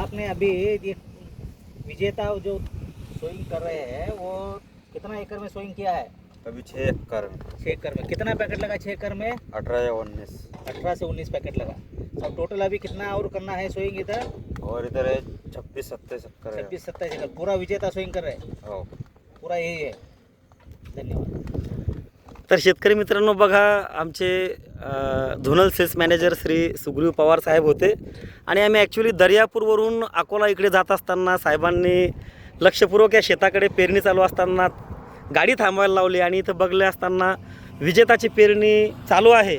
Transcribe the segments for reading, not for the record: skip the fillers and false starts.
आपने अभी ये विजेता जो सोइंग कर रहे हैं वो कितना एकड़ में सोइंग किया है? अभी 6 एकड़। 6 एकड़ में कितना पैकेट लगा? 6 एकड़ में 18 या 19। 18 से 19 पैकेट लगा। अब टोटल अभी कितना और करना है सोइंग इधर? और इधर है 26-27 एकड़ है। 26-27 एकड़ पूरा विजेता सोइंग कर रहे हैं, हो पूरा यही है। धन्यवाद। तर शेतकरी मित्रांनो बघा, आमचे zonal sales manager Shri Sugriv Pawar साहेब होते आणि आम्ही ॲक्च्युली दर्यापूरवरून अकोला इकडे जात असताना साहेबांनी लक्षपूर्वक या शेताकडे पेरणी चालू असताना गाडी थांबवायला लावली आणि इथं बघले असताना विजेताची पेरणी चालू आहे।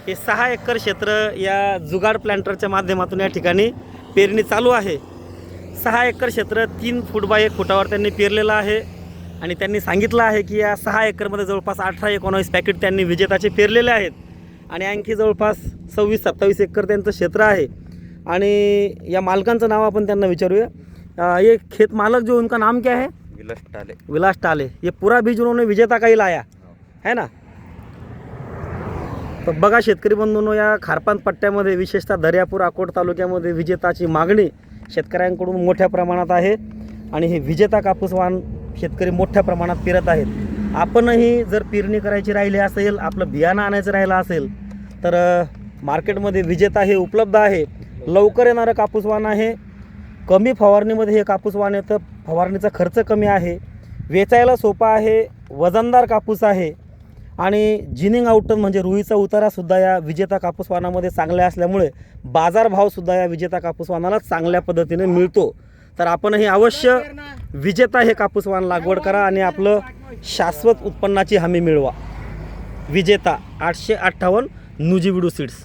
हे 6 एकर क्षेत्र या जुगाड प्लांटरच्या माध्यमातून या ठिकाणी पेरणी चालू आहे। 6 एकर क्षेत्र 3 फूट बाय 1 फुटावर त्यांनी पेरलेलं आहे आणि त्यांनी सांगितलं आहे की या 6 एकरमध्ये जवळपास 18-19 पॅकेट त्यांनी विजेताचे पेरलेले आहेत आणि आणखी जवळपास 26-27 एकर त्यांचं क्षेत्र आहे। आणि या मालकांचं नाव आपण त्यांना विचारूया। ये खेत मालक जो उनका नाम क्या है? विलास टाले। विलास टाले। ये पूरा बीज उन्होंने विजेता का ही लाया है ना? तर बघा शेतकरी बंधूंनो, या खारपान पट्ट्यामध्ये विशेषतः दर्यापूर अकोट तालुक्यामध्ये विजेताची मागणी शेतकऱ्यांकडून मोठ्या प्रमाणात आहे आणि हे विजेता कापूस वाण शेतकरी मोठ्या प्रमाणात पेरत आहेत। आपणही जर पेरणी करायची राहिली असेल, आपलं बियाणं आणायचं राहिलं असेल तर मार्केटमध्ये विजेता हे उपलब्ध आहे। लवकर येणारं कापूस वाण आहे, कमी फवारणीमध्ये हे कापूस वाण येतं, फवारणीचा खर्च कमी आहे, वेचायला सोपा आहे, वजनदार कापूस आहे आणि जिनिंग आउटटन म्हणजे रुईचा उतारासुद्धा या विजेता कापूस वाणामध्ये चांगले असल्यामुळे बाजारभावसुद्धा या विजेता कापूस वाणाला चांगल्या पद्धतीने मिळतो। तर आपणही अवश्य विजेता हे कापूस वाण लागवड करा आणि आपलं शाश्वत उत्पन्नाची हमी मिळवा। विजेता 858 नुजीविडू सीड्स।